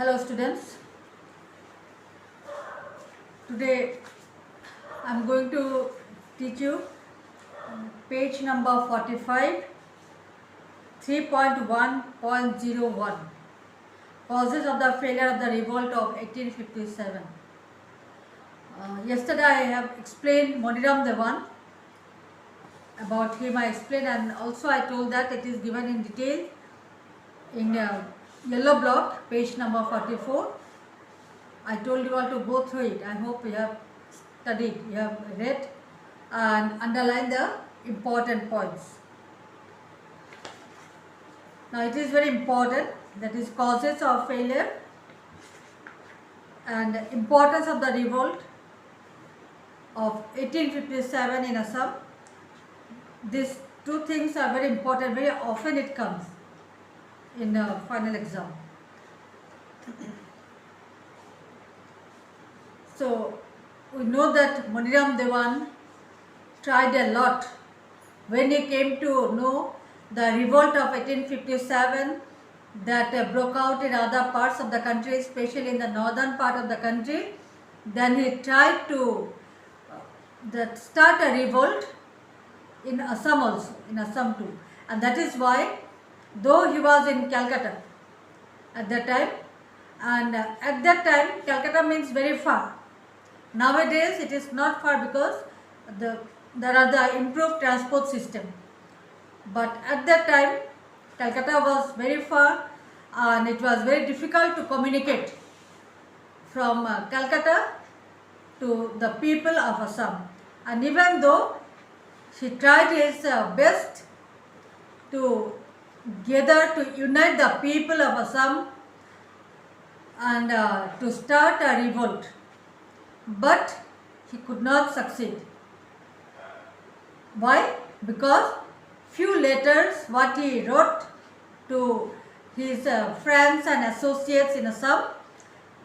Hello students, today I am going to teach you page number 45, 3.1.01, causes of the failure of the revolt of 1857. Yesterday I have explained Moniram Dewan, about him I explained, and also I told that it is given in detail in yellow block, page number 44. I told you all to go through it. I hope you have studied, you have read and underlined the important points. Now it is very important, that is causes of failure and importance of the revolt of 1857 in Assam. These two things are very important, very often it comes in the final exam. So we know that Moniram Dewan tried a lot when he came to know the revolt of 1857 that broke out in other parts of the country, especially in the northern part of the country. Then he tried to start a revolt in Assam also, in Assam too. And that is why, though he was in Calcutta at that time, and at that time Calcutta means very far. Nowadays it is not far because there are the improved transport system. But at that time Calcutta was very far and it was very difficult to communicate from Calcutta to the people of Assam. And even though he tried his best to unite the people of Assam and to start a revolt, but he could not succeed. Why? Because few letters what he wrote to his friends and associates in Assam,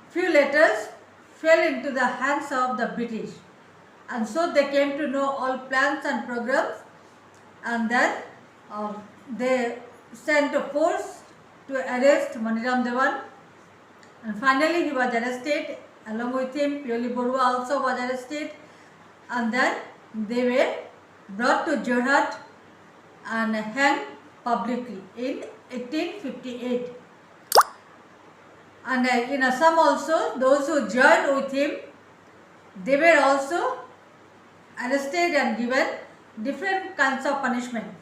few letters fell into the hands of the British, and so they came to know all plans and programs, and then they sent a force to arrest Moniram Dewan, and finally he was arrested. Along with him, Pioli Barua also was arrested, and then they were brought to Jorhat and hanged publicly in 1858. And in Assam also, those who joined with him, they were also arrested and given different kinds of punishment.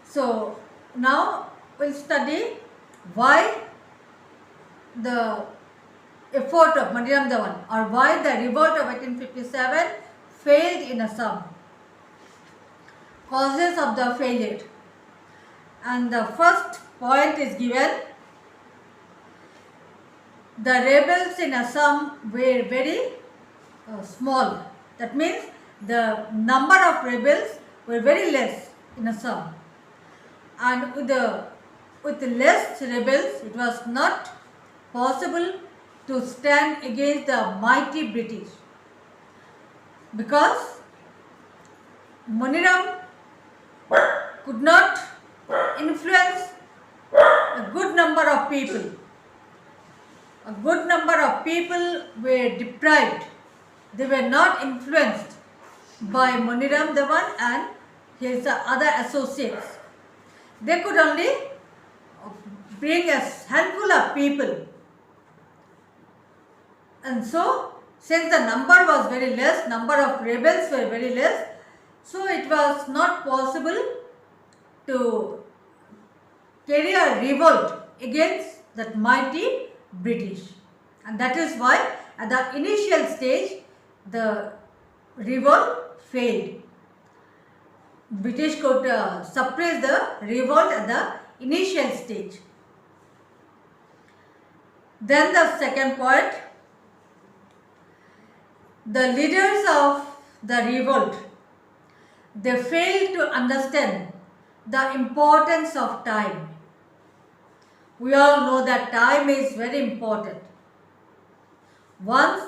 So now we'll study why the effort of Moniram Dewan, or why the revolt of 1857 failed in Assam. Causes of the failure. And the first point is given: the rebels in Assam were very small. That means the number of rebels were very less in Assam. And with less rebels, it was not possible to stand against the mighty British, because Moniram could not influence a good number of people. A good number of people were deprived. They were not influenced by Moniram Dewan and his other associates. They could only bring a handful of people. And so, since the number was very less, number of rebels were very less, so it was not possible to carry a revolt against that mighty British. And that is why at the initial stage the revolt failed. British could suppress the revolt at the initial stage. Then the second point: the leaders of the revolt, they failed to understand the importance of time. We all know that time is very important. Once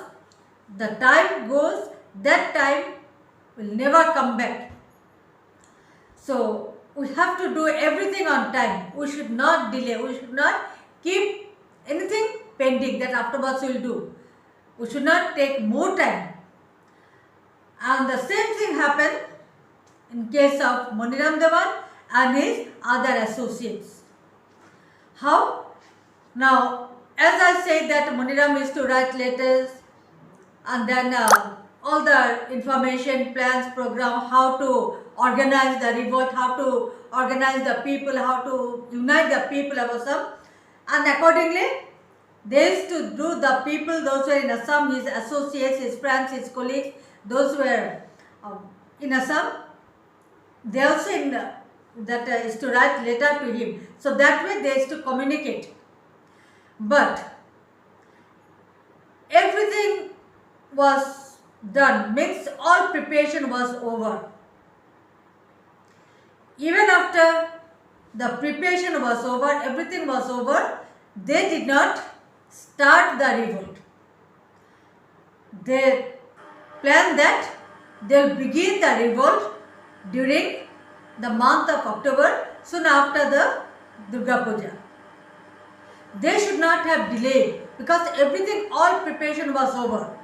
the time goes, that time will never come back. So we have to do everything on time. We should not delay. We should not keep anything pending that afterwards we will do. We should not take more time. And the same thing happened in case of Maniram Devan and his other associates. How? Now, as I said that Maniram used to write letters and then all the information, plans, program, how to organize the revolt, how to organize the people, how to unite the people of Assam, and accordingly they used to do the people, those who were in Assam, his associates, his friends, his colleagues, those who were in Assam, they also used to write letter to him. So that way they used to communicate. But everything was done, means all preparation was over. Even after the preparation was over, everything was over, they did not start the revolt. They planned that they will begin the revolt during the month of October, soon after the Durga Puja. They should not have delayed because everything, all preparation was over.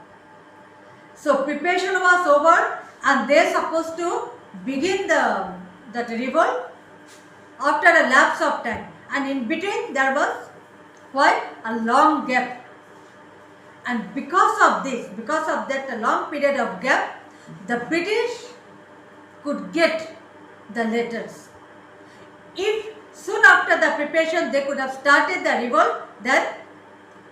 So preparation was over and they are supposed to begin that revolt after a lapse of time, and in between there was quite a long gap. And because of this, because of that long period of gap, the British could get the letters. If soon after the preparation they could have started the revolt, then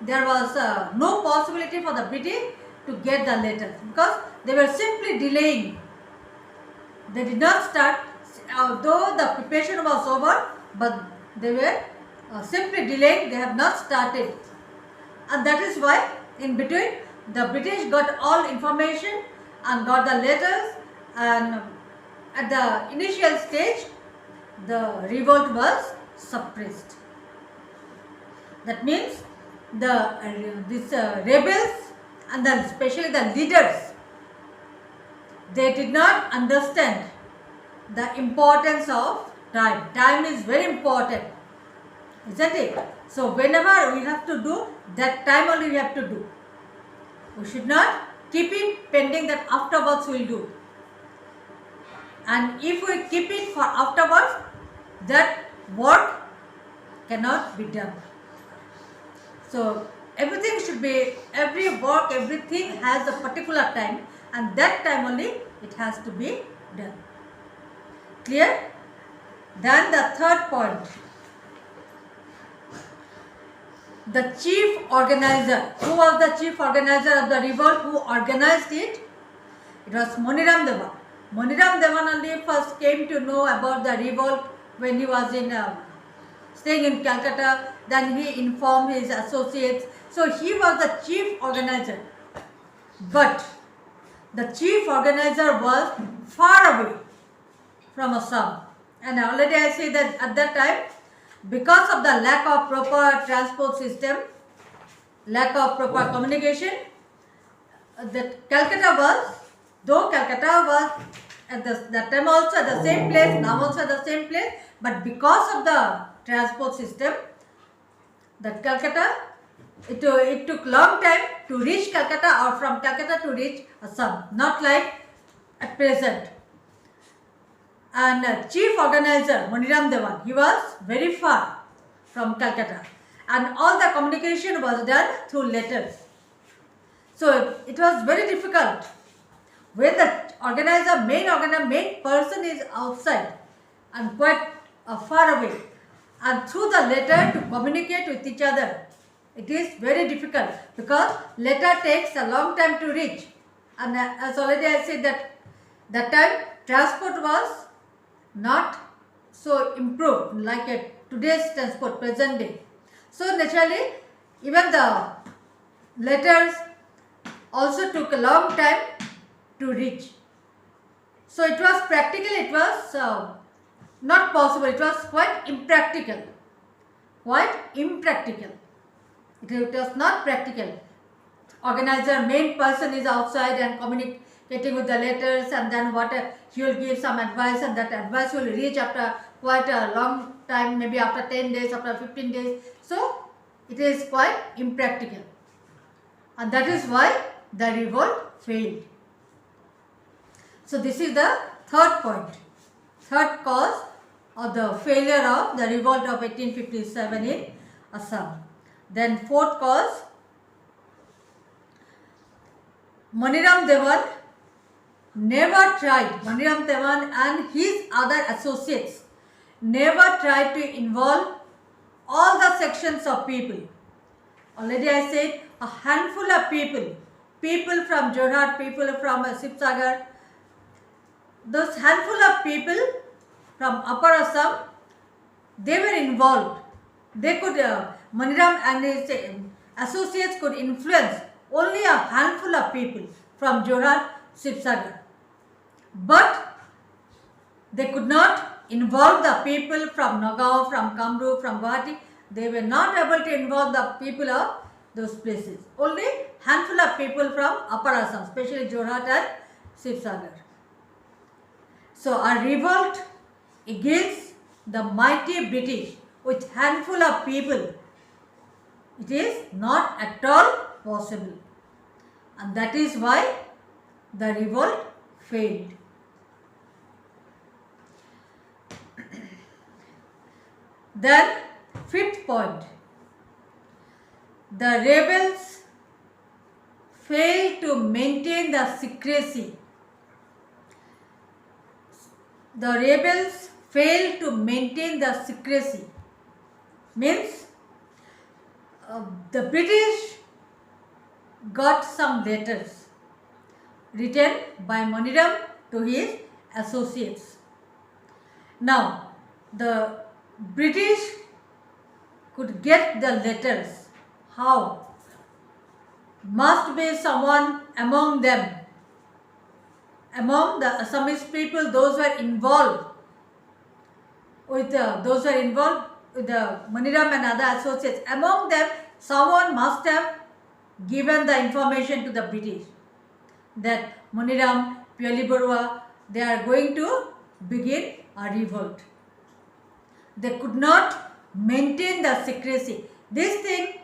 there was no possibility for the British to get the letters because they were simply delaying. They did not start, although the preparation was over, but they were simply delaying, they have not started. And that is why in between the British got all information and got the letters, and at the initial stage the revolt was suppressed. That means these rebels and then especially the leaders, they did not understand the importance of time. Time is very important, isn't it? So whenever we have to do, that time only we have to do. We should not keep it pending that afterwards we will do. And if we keep it for afterwards, that work cannot be done. So everything should be, every work, everything has a particular time, and that time only it has to be done. Clear? Then the third point. The chief organizer. Who was the chief organizer of the revolt? Who organized it? It was Maniram Devan. Maniram Devan only first came to know about the revolt when he was staying in Calcutta. Then he informed his associates. So he was the chief organizer. But the chief organizer was far away from Assam. And already I say that at that time, because of the lack of proper transport system, lack of proper communication, that Calcutta was, though Calcutta was at that time also at the same place, now also at the same place, but because of the transport system, that Calcutta, it took long time to reach Calcutta or from Calcutta to reach Assam, not like at present. And chief organizer Maniram Devan, he was very far from Calcutta, and all the communication was done through letters. So it was very difficult when the organizer, main person is outside and quite far away, and through the letter to communicate with each other. It is very difficult because letter takes a long time to reach, and as already I said that time transport was not so improved like today's transport present day. So naturally even the letters also took a long time to reach. So it was practically, it was not possible, it was quite impractical. It was not practical. Organizer, main person is outside and communicating with the letters, and then he will give some advice, and that advice will reach after quite a long time, maybe after 10 days, after 15 days. So it is quite impractical, and that is why the revolt failed. So this is the third point, third cause of the failure of the revolt of 1857 in Assam. Then fourth cause, Maniram Devan Maniram Devan and his other associates never tried to involve all the sections of people. Already I said a handful of people from Jorhat, people from Sibsagar, those handful of people from Upper Assam, they were involved. They could, Maniram and his associates could influence only a handful of people from Jorhat, Sibsagar. But they could not involve the people from Nagaon, from Kamrup, from Guwahati. They were not able to involve the people of those places. Only handful of people from Upper Assam, especially Jorhat and Sibsagar. So a revolt against the mighty British with handful of people, it is not at all possible, and that is why the revolt failed. Then fifth point, the rebels failed to maintain the secrecy. The rebels failed to maintain the secrecy. Means the British got some letters written by Maniram to his associates. Now the British could get the letters. How? Must be someone among them, among the Assamese people, those who are involved with the Maniram and other associates. Among them, someone must have given the information to the British that Maniram, Piali Barua, they are going to begin a revolt. They could not maintain the secrecy. This thing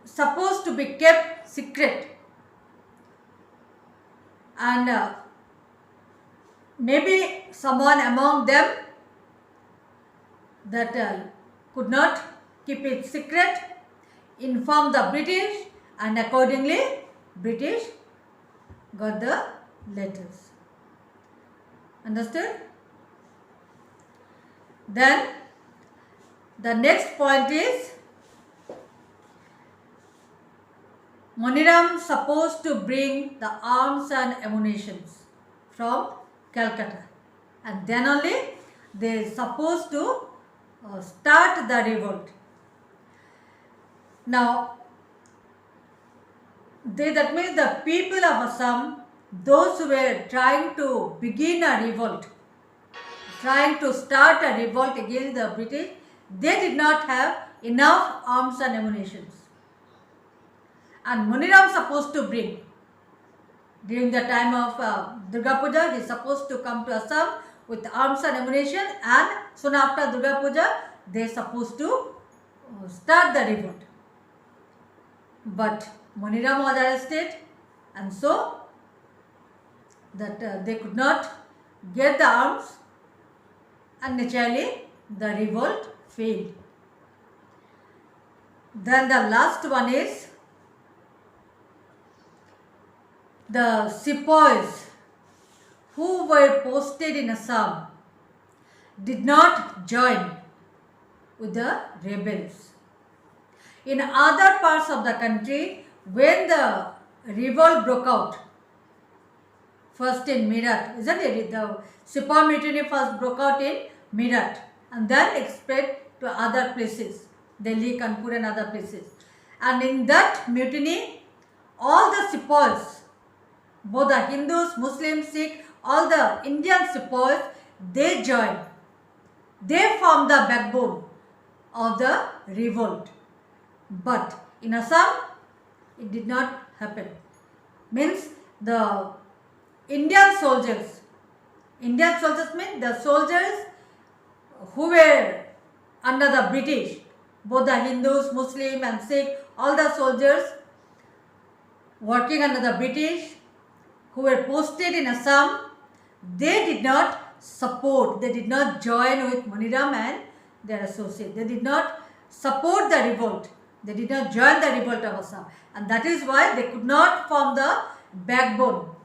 supposed to be kept secret, and maybe someone among them that could not keep it secret informed the British, and accordingly British got the letters. Understood? Then the next point is Maniram supposed to bring the arms and ammunitions from Calcutta, and then only they supposed to start the revolt. Now that means the people of Assam, those who were trying to begin a revolt, trying to start a revolt against the British, they did not have enough arms and ammunitions. And Maniram supposed to bring, during the time of Durga Puja, he is supposed to come to Assam with arms and ammunition, and soon after Durga Puja, they are supposed to start the revolt. But Maniram was arrested, and so that they could not get the arms, and naturally the revolt failed. Then the last one is the sepoys who were posted in Assam did not join with the rebels. In other parts of the country, when the revolt broke out, first in Meerut, isn't it? The Sepoy mutiny first broke out in Meerut, and then it spread to other places, Delhi, Kanpur and other places. And in that mutiny, all the sepoys, both the Hindus, Muslims, Sikh, all the Indian sepoys, they joined. They formed the backbone of the revolt. But in Assam, it did not happen. Means the Indian soldiers mean the soldiers who were under the British, both the Hindus, Muslim and Sikh, all the soldiers working under the British who were posted in Assam, they did not support, they did not join with Maniram and their associates. They did not support the revolt. They did not join the revolt of Assam. And that is why they could not form the backbone.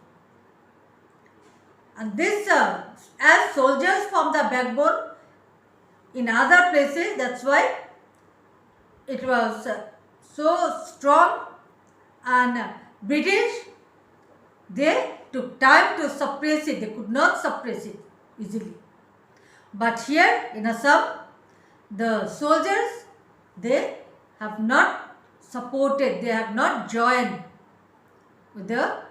And this, as soldiers form the backbone in other places, that's why it was so strong, and British, they took time to suppress it. They could not suppress it easily. But here in Assam, the soldiers, they have not supported, they have not joined with the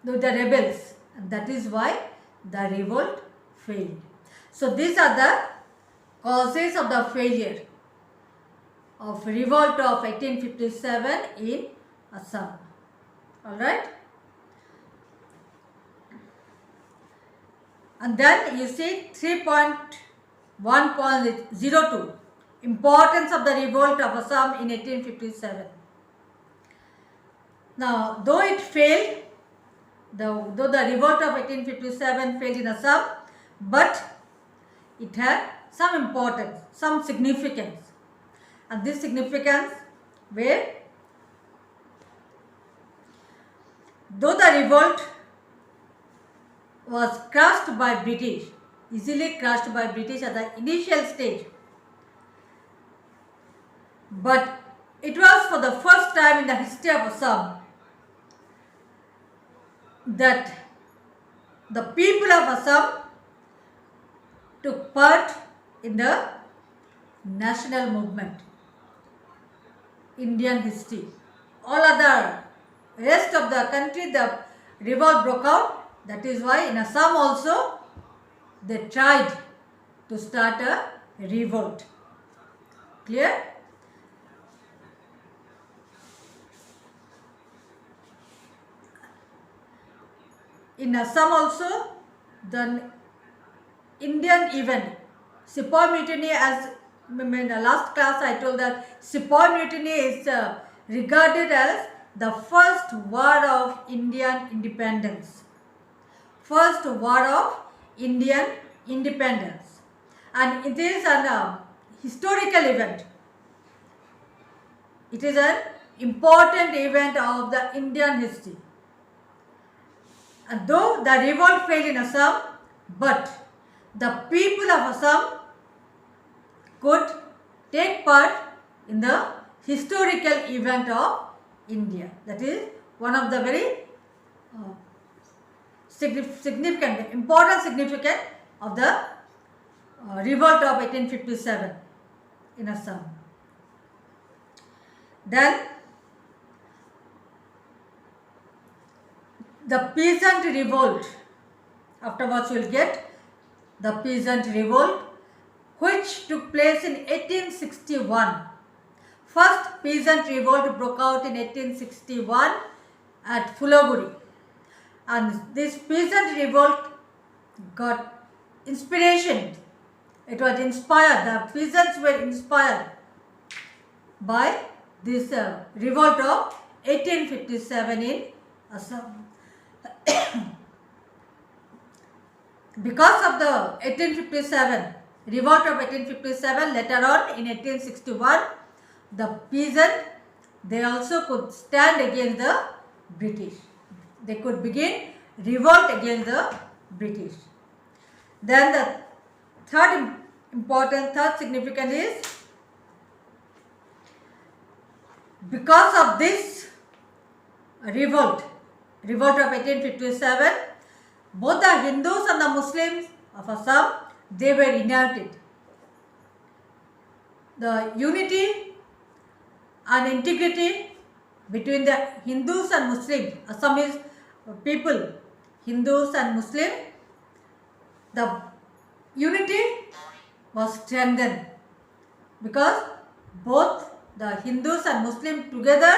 rebels, and that is why the revolt failed. So these are the causes of the failure of revolt of 1857 in Assam. Alright? And then you see 3.1.02, importance of the revolt of Assam in 1857. Now, though it failed, though the revolt of 1857 failed in Assam, but it had some importance, some significance. And this significance where, though the revolt was crushed by British, easily crushed by British at the initial stage, but it was for the first time in the history of Assam that the people of Assam took part in the national movement. Indian history. All other rest of the country, the revolt broke out. That is why in Assam also they tried to start a revolt. Clear? In Assam also, the Indian event, Sepoy Mutiny, as in the last class I told that Sepoy Mutiny is regarded as the first war of Indian independence. First war of Indian independence. And it is an historical event. It is an important event of the Indian history. And though the revolt failed in Assam, but the people of Assam could take part in the historical event of India. That is one of the very significant, important significance of the revolt of 1857 in Assam. Then the peasant revolt, afterwards we will get the peasant revolt, which took place in 1861. First peasant revolt broke out in 1861 at Fulaguri, and this peasant revolt got inspiration. It was inspired, the peasants were inspired by this revolt of 1857 in Assam. Because of the 1857 revolt of 1857, later on in 1861, the peasant, they also could stand against the British. They could begin revolt against the British. Then the third significance is, because of this revolt of 1857, both the Hindus and the Muslims of Assam, they were united. The unity and integrity between the Hindus and Muslims, Assamese people, Hindus and Muslims, the unity was strengthened because both the Hindus and Muslims together,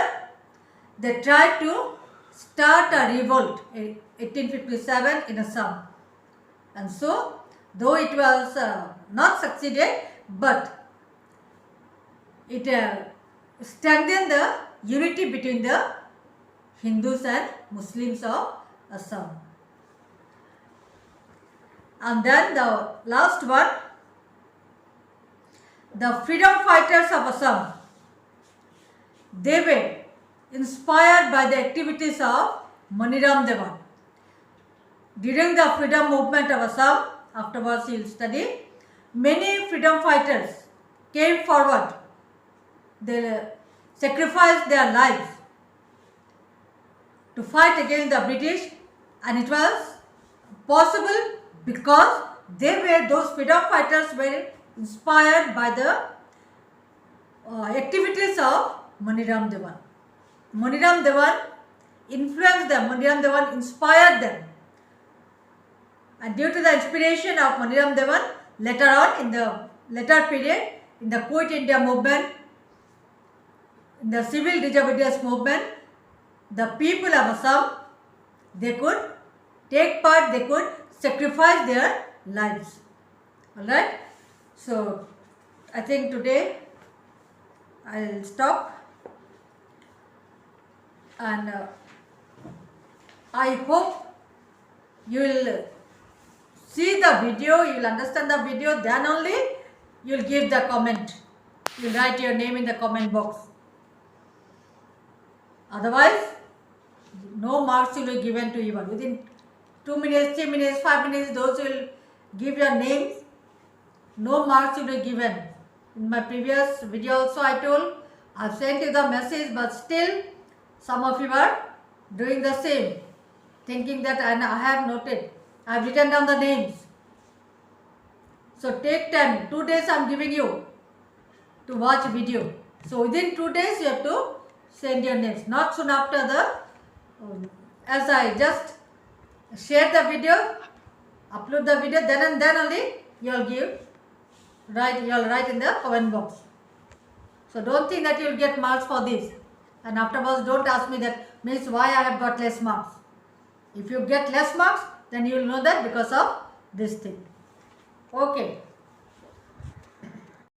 they tried to start a revolt in 1857 in Assam. And so, though it was not succeeded, but it strengthened the unity between the Hindus and Muslims of Assam. And then the last one, the freedom fighters of Assam, they were inspired by the activities of Maniram Devan. During the freedom movement of Assam, afterwards you will study, many freedom fighters came forward. They sacrificed their lives to fight against the British, and it was possible because those freedom fighters were inspired by the activities of Maniram Devan. Maniram Devan influenced them, Maniram Devan inspired them. And due to the inspiration of Maniram Devan, later on in the later period, in the Quit India movement, in the civil disobedience movement, the people of Assam, they could take part, they could sacrifice their lives. Alright? So, I think today I will stop, and I hope you will see the video, you will understand the video, then only you will give the comment. You will write your name in the comment box. Otherwise, no marks will be given to you. Within 2 minutes, 3 minutes, 5 minutes, those will give your names. No marks will be given. In my previous video also I told, I have sent you the message, but still some of you are doing the same, thinking that I have noted, I have written down the names. So take time, 2 days I am giving you to watch video. So within 2 days you have to send your names, not soon after as I just share the video, upload the video, then and then only you will write in the comment box. So don't think that you will get marks for this, and afterwards don't ask me that means why I have got less marks. If you get less marks, then you will know that because of this thing. Okay.